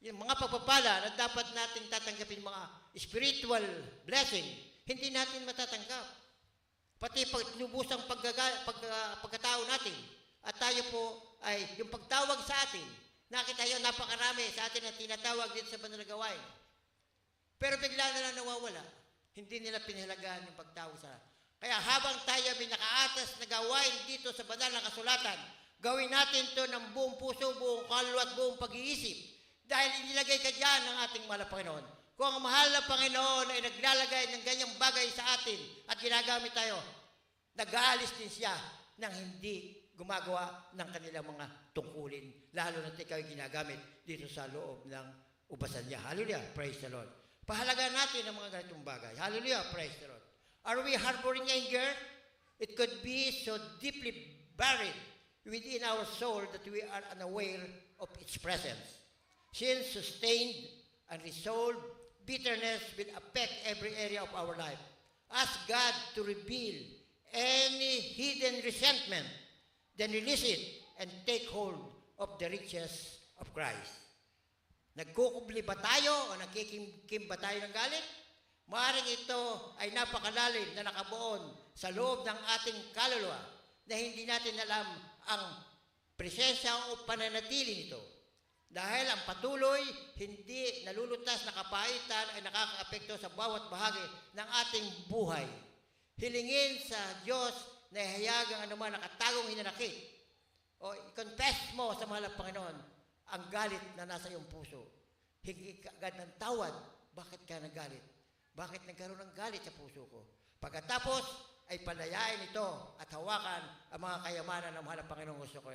yung mga pagpapala na dapat natin tatanggapin, mga spiritual blessing, hindi natin matatanggap. Pati paglubusang pagkatao natin. At tayo po ay yung pagtawag sa atin. Nakita yun, napakarami sa atin na tinatawag dito sa banal na gawain. Pero bigla na lang nawawala. Hindi nila pinahalagaan yung pagtawag sa atin. Kaya habang tayo may nakaatas na gawain dito sa banal na kasulatan, gawin natin to ng buong puso, buong kaluluwa at buong pag-iisip. Dahil inilagay ka dyan ng ating mahal na Panginoon. Kung ang mahal na Panginoon ay naglalagay ng ganyang bagay sa atin at ginagamit tayo, nag-aalis din siya ng hindi gumagawa ng kanilang mga tungkulin. Lalo na ikaw ay ginagamit dito sa loob ng ubasan niya. Hallelujah, praise the Lord. Pahalagaan natin ang mga ganitong bagay. Hallelujah, praise the Lord. Are we harboring anger? It could be so deeply buried within our soul that we are unaware of its presence. Since sustained and resolved, bitterness will affect every area of our life. Ask God to reveal any hidden resentment, then release it and take hold of the riches of Christ. Nagkukubli ba tayo o nagkikim ba tayo ng galit? Maaaring ito ay napakalalim na nakabuon sa loob ng ating kaluluwa na hindi natin alam ang presensya o pananatili nito. Dahil ang patuloy, hindi nalulutas na kapaitan ay nakakaapekto sa bawat bahagi ng ating buhay. Hilingin sa Diyos na ihayagang anuman nakatagong hinanakit. O i-confess mo sa mahal na Panginoon ang galit na nasa iyong puso. Hingi ka agad ng tawad. Bakit ka nagalit? Bakit nagkaroon ng galit sa puso ko? Pagkatapos ay palayain ito at hawakan ang mga kayamanan ng mahal na Panginoong gusto ko.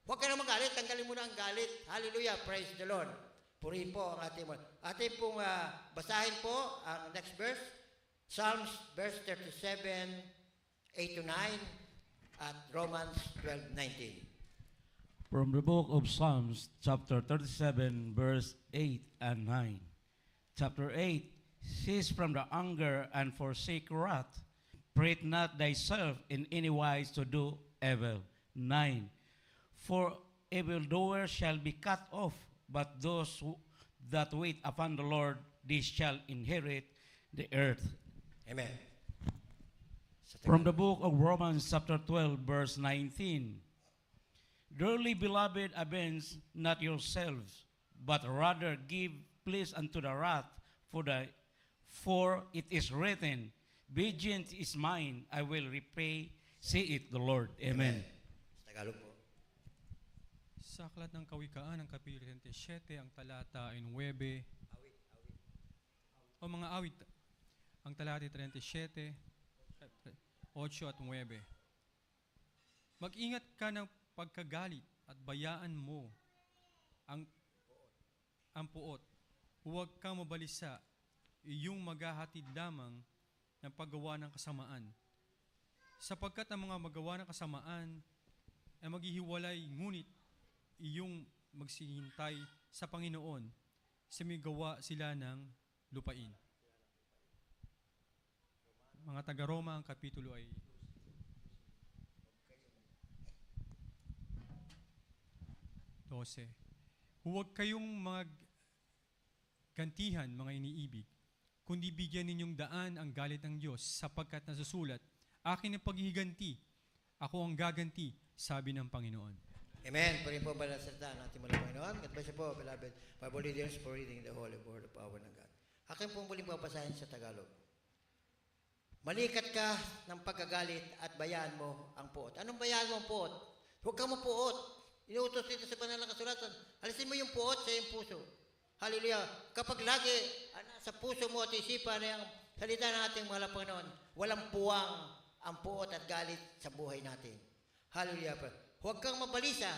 Huwag ka na magalit, tanggalin mo na ang galit. Hallelujah, praise the Lord. Purihin po ang ating mga. Ating pong basahin po ang next verse. Psalms verse 37, 8-9 at Romans 12:19. From the book of Psalms, chapter 37, verse 8 and 9. Chapter 8, cease from the anger and forsake wrath. Prate not thyself in any wise to do evil. 9. For evildoers shall be cut off, but those that wait upon the Lord, they shall inherit the earth. Amen. From the book of Romans, chapter 12, verse 19. Dearly beloved, avenge not yourselves, but rather give place unto the wrath, for it is written, vengeance is mine, I will repay, say it the Lord. Amen. Tagalog po. Sa Aklat ng Kawikaan, ang Kapitulo 27, ang talata ay 9. O mga awit, ang talata 37, 8 at 9. Mag-ingat ka ng pagkagalit at bayaan mo ang puot. Huwag kang mabalisa, iyong maghahatid lamang ng paggawa ng kasamaan. Sapagkat ang mga magawa ng kasamaan ay maghihiwalay, ngunit iyong magsihintay sa Panginoon, sumigawa sila ng lupain. Mga taga-Roma, ang kapitulo ay 12. Huwag kayong gantihan, mga iniibig, kundi bigyan ninyong daan ang galit ng Diyos, sapagkat nasusulat, akin ang paghihiganti, ako ang gaganti, sabi ng Panginoon. Amen. Purihin po ba ng salita ng ating mga Panginoon? God bless you po, beloved Bible readers, for reading the holy word of our God. Akin pong muling papasahin sa Tagalog. Malikat ka ng pagkagalit at bayaan mo ang puot. Anong bayaan mo ang puot? Huwag kang mapuot. Inuutos dito sa banal na kasulatan. Alisin mo yung puot sa iyong puso. Hallelujah. Kapag lagi sa puso mo at isipan ay ang salita ng ating mahal na Panginoon, walang puwang ang puot at galit sa buhay natin. Hallelujah. Huwag kang mabalisa.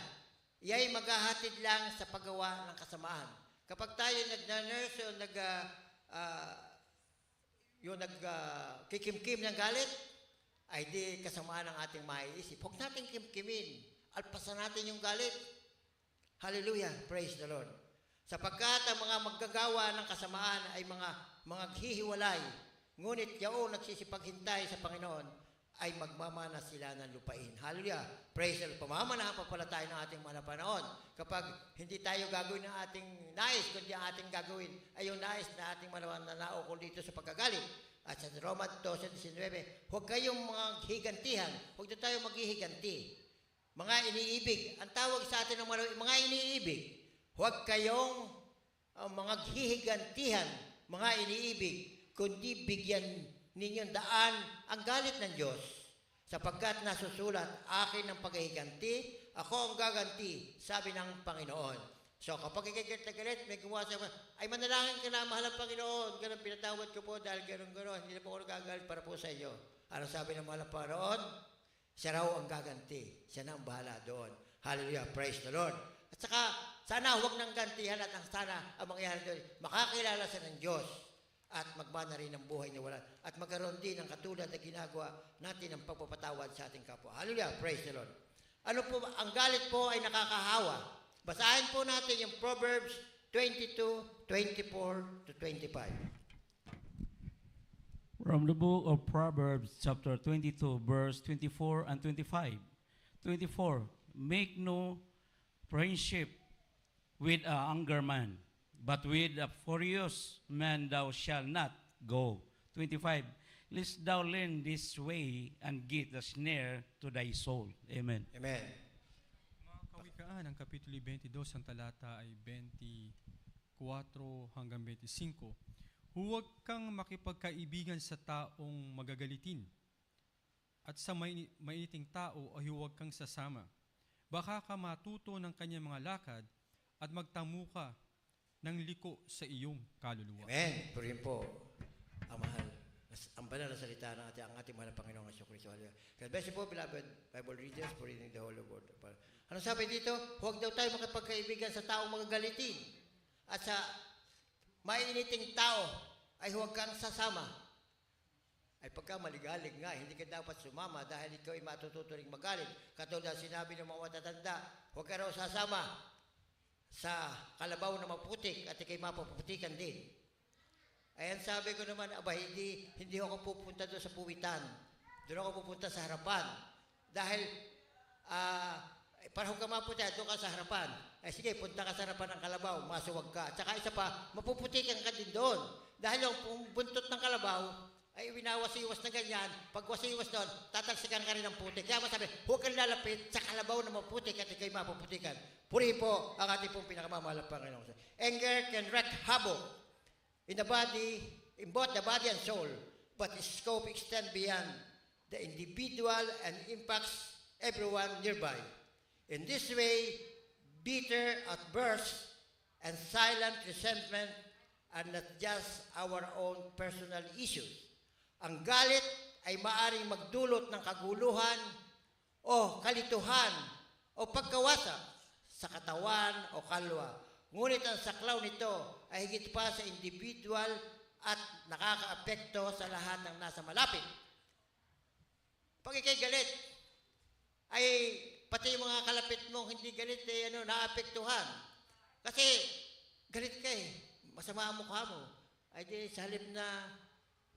Iya'y maghahatid lang sa paggawa ng kasamaan. Kapag tayo nag-nurse o kikimkim ng galit, ay di kasamaan ng ating maiisip. Huwag natin kimkimin. Alpasan natin yung galit. Hallelujah. Praise the Lord. Sapagkat ang mga maggagawa ng kasamaan ay mga hihiwalay. Ngunit yaong nagsisipaghintay sa Panginoon ay magmamana sila ng lupain. Hallelujah. Praise the Lord. Pamamanahan pa pala tayo ng ating mga panahon. Kapag hindi tayo gagawin ng ating nais, kundi ang ating gagawin ay yung nais na ating malawan na naukol dito sa pagkagalit. At sa Romans 12:19, huwag kayong mga higantihan. Huwag na tayo maghihiganti. Mga iniibig. Ang tawag sa atin ng mga iniibig. Huwag kayong mga hihigantihan, mga iniibig, kundi bigyan ninyong daan ang galit ng Diyos. Sapagkat nasusulat, akin ang paghihiganti, ako ang gaganti, sabi ng Panginoon. So kapag ikagalit na galit, may gumawa sa ay manalangin ka na, mahal ang Panginoon, ganun pinatawad ko po dahil ganun, hindi na po ako nagagalit para po sa iyo. Ano sabi ng mahal ang Panginoon? Siya raw ang gaganti. Siya na ang bahala doon. Hallelujah, praise the Lord. At saka, sana huwag nang gantihan at sana ang mangyayari doon, makakilala sa ng Diyos at magmana rin ang buhay na wala. At magkaroon din ng katulad na ginagawa natin ng pagpapatawad sa ating kapwa. Hallelujah, praise the Lord. Ano po, ang galit po ay nakakahawa. Basahin po natin yung Proverbs 22:24-25. From the book of Proverbs, chapter 22, verse 24 and 25. 24, make no friendship with an angry man, but with a furious man thou shalt not go. 25, lest thou learn this way and get a snare to thy soul. Amen. Amen. Mga Kawikaan, ang Kapitulo 22, ang talata ay 24 hanggang 25. Huwag kang makipagkaibigan sa taong magagalitin, at sa mainiting tao ay huwag kang sasama. Baka ka matuto ng kanyang mga lakad at magtamo ka ng liko sa iyong kaluluwa. Amen. Purihin po ang mahal. Ang banal na salita ng ating mahal na Panginoong Jesucristo. God bless you po, beloved Bible readers, for reading the Holy Word. Ano sabi dito? Huwag daw tayo makipagkaibigan sa taong magagalitin. At sa mainiting tao ay huwag kang sasama. Ay pagka maligalig nga, hindi ka dapat sumama dahil ikaw ay matututuring magalit. Katulad sinabi ng mga matatanda, huwag ka raw sasama sa kalabaw na maputik at ikay mapaputikan din. Ayan sabi ko naman, hindi ako pupunta doon sa puwitan. Doon ako pupunta sa harapan. Dahil, para huwag ka maputi, doon ka sa harapan. Ay sige, punta ka sa harapan ng kalabaw, masuwag ka. Tsaka isa pa, mapuputikan ka din doon. Dahil yung buntot ng kalabaw, ay winawasiwas na ganyan, pag wasiwas doon, tatalsikan ka rin ng putik. Kaya masabi, huwag kang lalapit sa kalabaw na maputik at ikay mapuputikan. Purihin po ang ating pong pinakamamahal na Panginoon. Anger can wreak havoc in the body, in both the body and soul, but its scope extends beyond the individual and impacts everyone nearby. In this way, bitter outbursts and silent resentment are not just our own personal issues. Ang galit ay maaring magdulot ng kaguluhan o kalituhan o pagkawasak sa katawan o kalwa. Ngunit ang saklaw nito ay higit pa sa individual at nakakaapekto sa lahat ng nasa malapit. Pag ikay galit, ay pati yung mga kalapit mo hindi galit, naapektuhan. Kasi galit ka masama ang mukha mo. Ay di sa halip na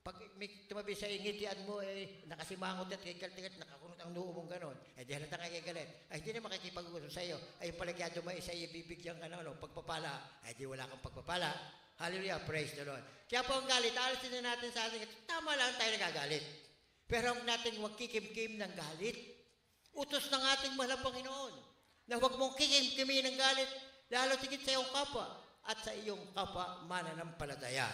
pag may tumabi sa ingitian mo, nakasimangot at kagalit, nakakunot ang noo mong ganon. Di halata ka kagalit. Ay di na makikipag-usap sa iyo. Ay yung palagyado mo, sa iyo bibigyan ka pagpapala. Ay di wala kang pagpapala. Hallelujah, praise the Lord. Kaya po ang galit, alisin na natin sa atin, tama lang tayo nagagalit. Pero huwag natin huwag kikim-kim ng galit. Utos ng ating mahal na Panginoon na huwag mong kikim-kimi ng galit, lalo tigit sa iyong kapwa at sa iyong kapwa mananampalataya.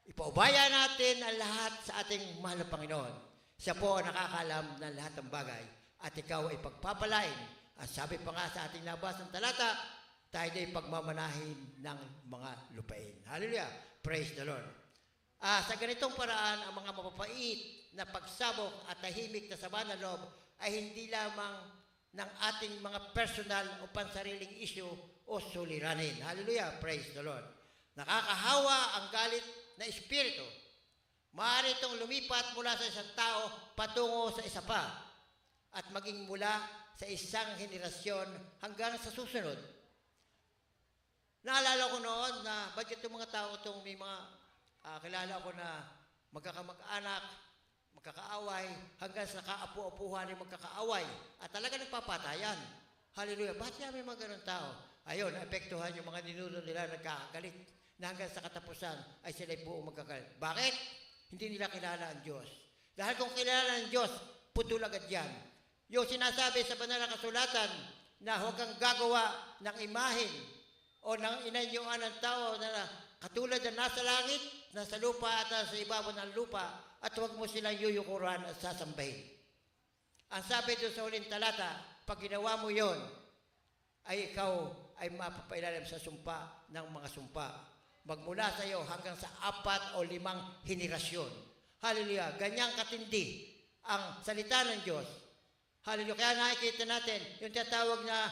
Ipaubaya natin ang lahat sa ating mahal na Panginoon. Siya po ang nakakaalam ng lahat ng bagay. At ikaw ay pagpapalain. At sabi pa nga sa ating nabasang talata, tayo ay pagmamanahin ng mga lupain. Hallelujah! Praise the Lord. Sa ganitong paraan, ang mga mapapait na pagsabok at tahimik na sama ng loob ay hindi lamang ng ating mga personal o pansariling issue o suliranin. Hallelujah! Praise the Lord. Nakakahawa ang galit na espiritu. Maaari itong lumipat mula sa isang tao patungo sa isa pa at maging mula sa isang henerasyon hanggang sa susunod. Naalala ko noon na bakit itong mga tao itong may mga kilala ko na magkakamag-anak, magkakaaway, hanggang sa kaapu-apuhan ay magkakaaway at talaga nagpapatayan. Hallelujah! Bakit may mga ganun tao? Ayun, naapektuhan yung mga ninuno nila nagkakagalit na hanggang sa katapusan ay sila'y buong magkakalit. Bakit? Hindi nila kilala ang Diyos. Dahil kung kilala ang Diyos, putol agad yan. Yung sinasabi sa banal na kasulatan na huwag kang gagawa ng imahin o ng inanyuan ng tao na katulad na nasa langit, nasa lupa at nasa ibabaw ng lupa at huwag mo silang yuyukuran at sasambahin. Ang sabi doon sa huling talata, pag ginawa mo yon, ay ikaw ay mapapailalim sa sumpa ng mga sumpa. Magmula sa iyo hanggang sa 4 o 5 henerasyon. Hallelujah! Ganyang katindi ang salita ng Diyos. Hallelujah! Kaya nakikita natin yung tinatawag na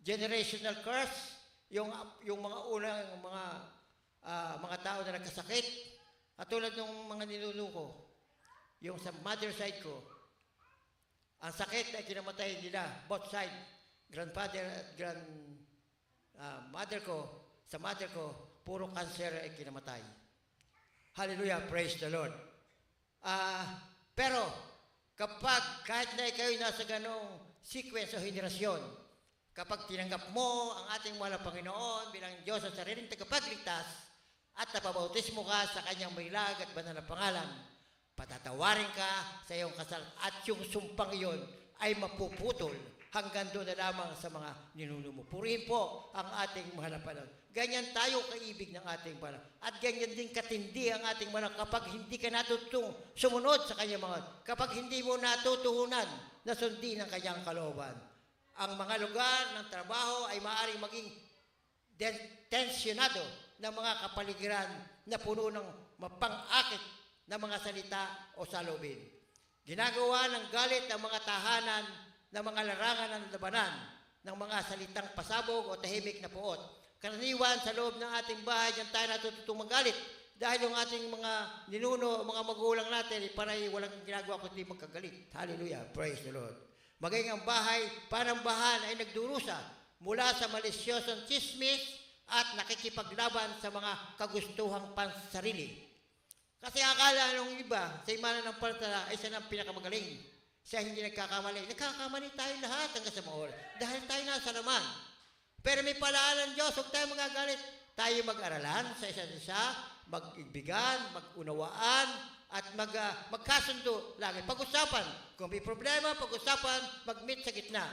generational curse, yung mga unang mga tao na nagkasakit, at tulad ng mga ninuno ko, yung sa mother side ko, ang sakit ay kinamatay nila, both side, grandfather at mother ko, sa mother ko, puro cancer ay kinamatay. Hallelujah, praise the Lord. Pero, kahit na ikaw nasa ganong sequence o henerasyon, kapag tinanggap mo ang ating mahal na Panginoon bilang Diyos sa sariling tagapagligtas at napabautismo ka sa kanyang milag at banal na pangalan, patatawarin ka sa iyong kasalanan at yung sumpang iyon ay mapuputol hanggang doon na lamang sa mga ninuno mo. Purihin po ang ating mahal na Panginoon. Ganyan tayo kaibig ng ating Panginoon. At ganyan din katindi ang ating Panginoon kapag hindi ka natutong sumunod sa kanyang mga, kapag hindi mo natutuhunan na sundin ang kanyang kalooban. Ang mga lugar ng trabaho ay maaaring maging tensyonado ng mga kapaligiran na puno ng mapang-akit na mga salita o salubin. Ginagawa ng galit ang mga tahanan ng mga larangan ng labanan ng mga salitang pasabog o tahimik na puot. Karaniwan sa loob ng ating bahay, diyan tayo natututong magalit dahil yung ating mga ninuno, mga magulang natin, parang walang ginagawa kundi magkagalit. Hallelujah, praise the Lord. Maging ang bahay, panambahan ay nagdurusa mula sa malisyosong chismis at nakikipaglaban sa mga kagustuhang pansarili. Kasi akala nung iba, sa imana ng palatala, ay siya ng pinakamagaling. Siya hindi nagkakamali. Nagkakamali tayo lahat hanggang sa mga oras. Dahil tayo nasa laman. Pero may palaan ng Diyos, huwag tayo magagalit. Tayo mag-aralan sa isa't isa, mag-ibigan, mag-unawaan, at magkasundo lagi. Pag-usapan. Kung may problema, pag-usapan, mag-meet sa gitna.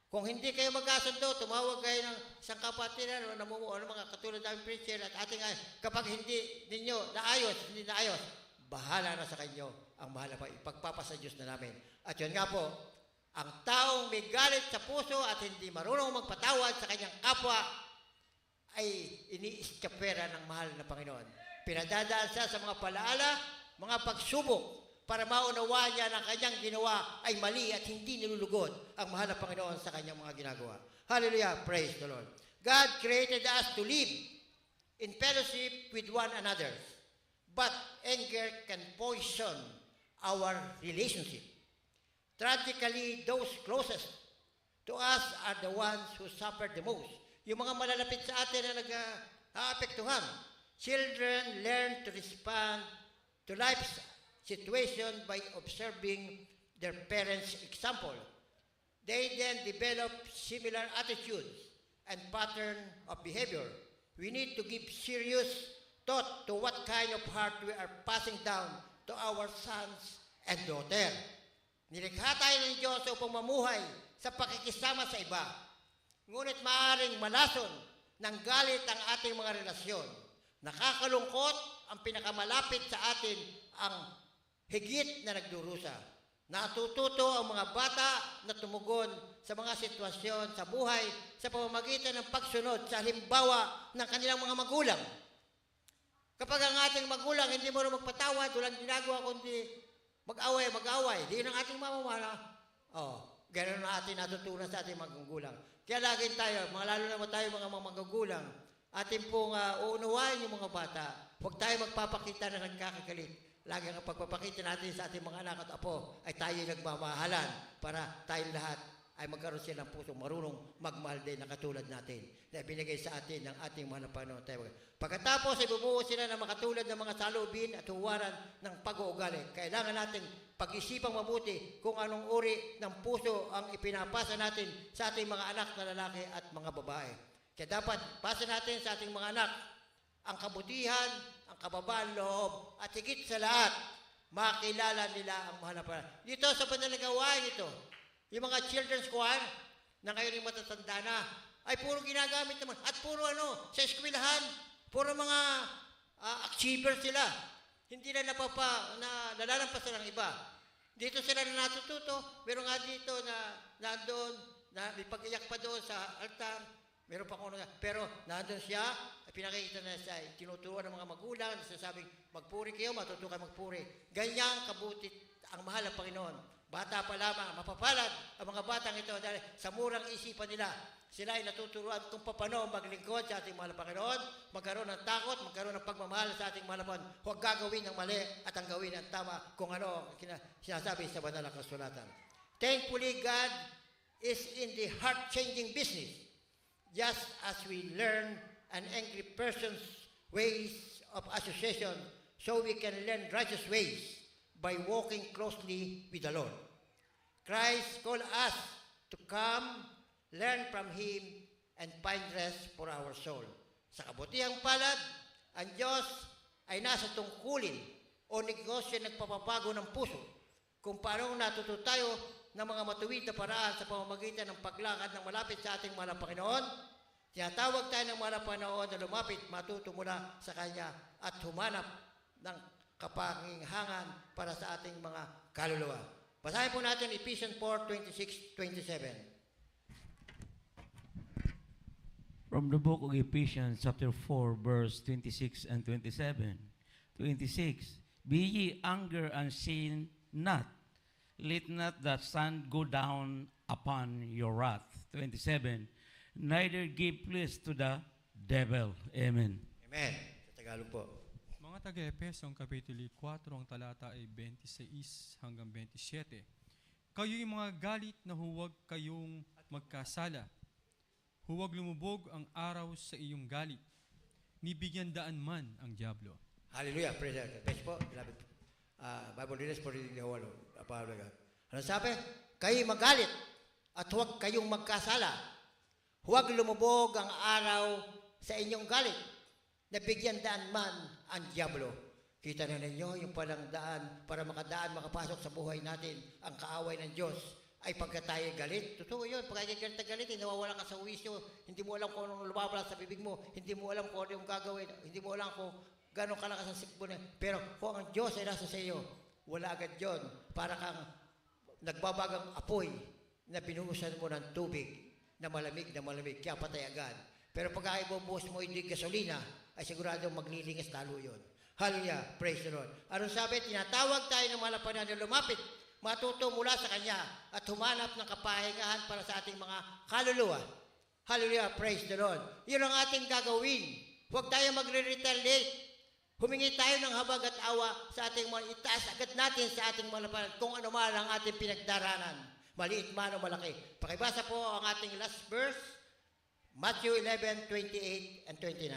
Kung hindi kayo magkasundo, tumawag kayo ng isang kapatiran o namumuo ng mga katulad ng preacher at ating kapag hindi ninyo hindi naayos, bahala na sa kanyo ang mahal na ipagpapasa Diyos na namin. At yun nga po, ang taong may galit sa puso at hindi marunong magpatawad sa kanyang kapwa ay iniiskapera ng mahal na Panginoon. Pinadadaan siya sa mga palaala, mga pagsubok, para maunawaan niya na kanyang ginawa ay mali at hindi nilulugod ang mahal na Panginoon sa kanyang mga ginagawa. Hallelujah, praise the Lord. God created us to live in fellowship with one another, but anger can poison our relationship. Tragically, those closest to us are the ones who suffer the most. Yung mga malalapit sa atin na nag-aapektuhan. Children learn to respond to life's situation by observing their parents' example. They then develop similar attitudes and pattern of behavior. We need to give serious thought to what kind of heart we are passing down to our sons and daughters. Nilikha tayo ng Diyos upang mamuhay sa pakikisama sa iba. Ngunit maaaring malason ng galit ang ating mga relasyon. Nakakalungkot, ang pinakamalapit sa atin ang higit na nagdurusa. Natututo ang mga bata na tumugon sa mga sitwasyon sa buhay sa pamamagitan ng pagsunod sa halimbawa ng kanilang mga magulang. Kapag ang ating magulang hindi mo magpatawad, walang ginagawa kundi mag-away. Di ang ating mamamana. Ganun na ating natutunan sa ating magulang. Kaya lagi tayo, lalo naman tayo mga magulang, ating pong uunawain yung mga bata. Huwag tayo magpapakita na nagkakagalit. Lagi ang pagpapakita natin sa ating mga anak at apo ay tayo nagmamahalan para tayo lahat ay magkaroon sila ng pusong marunong magmahal din na katulad natin na binigay sa atin ng ating mga Panginoon. Pagkatapos ay bumuo sila ng makatulad ng mga salubin at huwaran ng pag-uugali. Kailangan natin pag-isipang mabuti kung anong uri ng puso ang ipinapasa natin sa ating mga anak na lalaki at mga babae. Kaya dapat pasa natin sa ating mga anak ang kabutihan, ang kababaan loob, at higit sa lahat, makilala nila ang mahal na Panginoon. Dito sa banal gawain ito, yung mga children's choir, na ngayon yung matatanda na, ay puro ginagamit naman. At puro sa eskwelahan, puro mga achievers sila. Hindi na nalalampasan ng iba. Dito sila na natututo. Meron nga dito na nandoon, na may pag-iyak pa doon sa altar. Meron pa kung pero nandun siya, pinakikita na siya, tinuturuan ng mga magulang, nasasabing, magpuri kayo, matuto kayo magpuri. Ganyan kabuti ang mahal ng Panginoon. Bata pa lamang, mapapalad ang mga batang ito dahil sa murang isipan nila, sila ay natuturuan kung paano maglingkod sa ating mahal na Panginoon, magkaroon ng takot, magkaroon ng pagmamahal sa ating mahal na Panginoon. Huwag gagawin ang mali at ang gawin ang tama kung ano sinasabi sa banal na kasulatan. Thankfully, God is in the heart-changing business. Just as we learn an angry person's ways of association, so we can learn righteous ways by walking closely with the Lord. Christ called us to come, learn from Him, and find rest for our soul. Sa kabutihang palad, ang Diyos ay nasa tungkulin o negosyo nagpapabago ng puso kung paano natuto tayo ng mga matuwid na paraan sa pamamagitan ng paglakad ng malapit sa ating mahal na Panginoon. Tinatawag tayo ng mahal na Panginoon na lumapit, matuto mula sa Kanya at humanap ng kapanginghangan para sa ating mga kaluluwa. Basahin po natin Ephesians 4:26-27. From the book of Ephesians, chapter 4, verse 26 and 27. 26. Be ye anger and sin not. Let not the sun go down upon your wrath. 27. Neither give place to the devil. Amen. Amen. Sa Tagalog po. Mga taga-Efesong Kapitulo 4, ang talata ay 26 hanggang 27. Kayo'y mga galit na huwag kayong magkasala. Huwag lumubog ang araw sa iyong galit. Nibigyan daan man ang diablo. Hallelujah. Praise the Lord. Praise po. Beloved. Bible readers for reading the whole of God. Ano sabi? Kayo'y magalit at huwag kayong magkasala. Huwag lumubog ang araw sa inyong galit. Nabigyan daan man ang diablo. Kita na ninyo yung palang daan para makapasok sa buhay natin ang kaaway ng Diyos ay pagka tayo galit. Totoo yun. Pagka galit, nawawala ka sa wisyo. Hindi mo alam kung anong lumabala sa bibig mo. Hindi mo alam kung ano yung gagawin. Hindi mo alam kung gano'ng kalakas ang sikbo na. Pero kung ang Diyos ay nasa sa iyo, wala agad yun. Para kang nagbabagang apoy na binuhusan mo ng tubig na malamig, kaya patay agad. Pero pag ibubuhos mo hindi gasolina, ay sigurado maglilingas talo yun. Hallelujah, praise the Lord. Anong sabi? Tinatawag tayo ng mahal na Panginoon na lumapit, matuto mula sa Kanya, at humanap ng kapahingahan para sa ating mga kaluluwa. Hallelujah, praise the Lord. Yun ang ating gagawin. Huwag tayo magre-retaliate. Humingi tayo ng habag at awa sa ating mga itaas agad natin sa ating mga lapanan kung ano man ang ating pinagdaranan. Maliit man o malaki. Pakibasa po ang ating last verse, Matthew 11:28 and 29.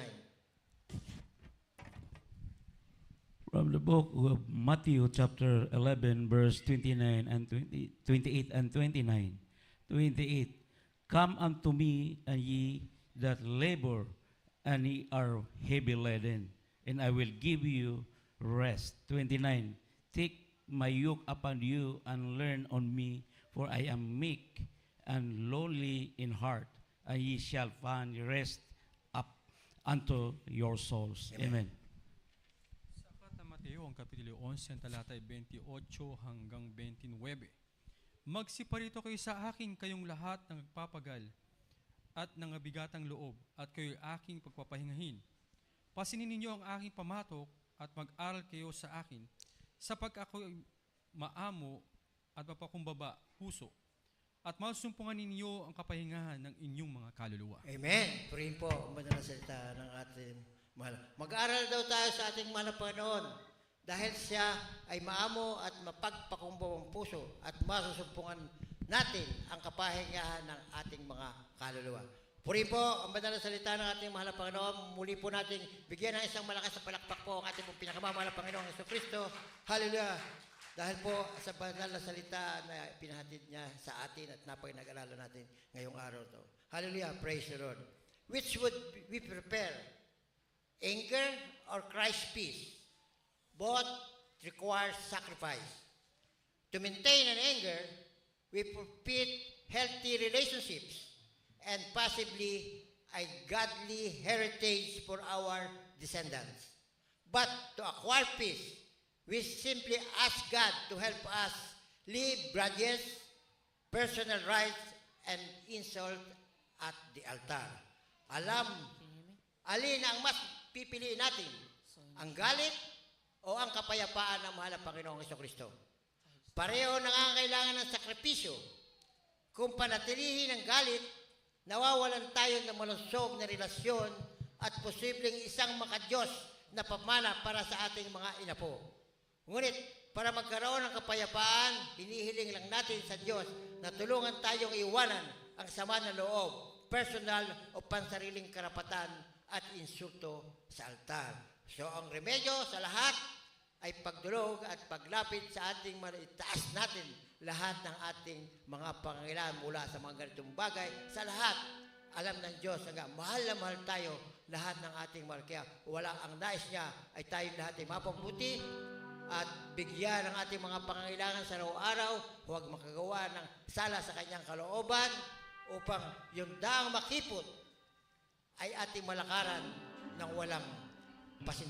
From the book of Matthew, chapter 11, verse 29 and 28 and 29. 28. Come unto me, and ye that labor, and ye are heavy laden, and I will give you rest. 29. Take my yoke upon you, and learn on me, for I am meek and lowly in heart, and ye shall find rest unto your souls. Amen. Amen. Sa Aklat ng Mateo, ang Kapitulo 11, ang talata ay 28 hanggang 29. Magsiparito kayo sa akin kayong lahat ng nagpapagal at nangabigatang loob, at kayo'y aking pagpapahingahin. Pasinin ninyo ang aking pamatok at mag-aral kayo sa akin, sapag ako'y maamo at mapakumbaba puso, at masumpungan ninyo ang kapahingahan ng inyong mga kaluluwa. Amen. Purihin po ang banal na salita ng ating mahal. Mag-aral daw tayo sa ating mahal na Panginoon dahil siya ay maamo at mapagpakumbabang puso at masusumpungan natin ang kapahingahan ng ating mga kaluluwa. Purihin po ang banal na salita ng ating mahal na Panginoon. Muli po nating bigyan ng isang malakas na palakpak po ang ating pinakamamahal na Panginoong Jesucristo. Hallelujah! Dahil po sa banal na salita na pinahatid niya sa atin at napag-nag-aralan natin ngayong araw to. Hallelujah! Praise the Lord. Which would we prepare? Anger or Christ's peace? Both require sacrifice. To maintain an anger, we forfeit healthy relationships and possibly a godly heritage for our descendants. But to acquire peace, we simply ask God to help us leave grudges, personal rights, and insult at the altar. Alin ang mas pipiliin natin? Ang galit o ang kapayapaan ng mahal na Panginoong Jesucristo? Pareho nangangailangan ng sakripisyo. Kung panatilihin ang galit, nawawalan tayo ng malusog na relasyon at posibleng isang makadiyos na pamana para sa ating mga inapo. Ngunit, para magkaroon ng kapayapaan, hinihiling lang natin sa Diyos na tulungan tayong iwanan ang sama ng loob, personal o pansariling karapatan at insulto sa altar. So, ang remedyo sa lahat ay pagdulog at paglapit sa ating itaas natin lahat ng ating mga pangangailangan mula sa mga ganitong bagay. Sa lahat, alam ng Diyos hanggang mahal na mahal tayo lahat ng ating mahal. Kaya wala ang nais niya ay tayong lahat ay mapabuti at bigyan ng ating mga pangangailangan sa araw-araw, huwag makagawa ng sala sa kanyang kalooban upang yung daang makipot ay ating malakaran ng walang pasinta.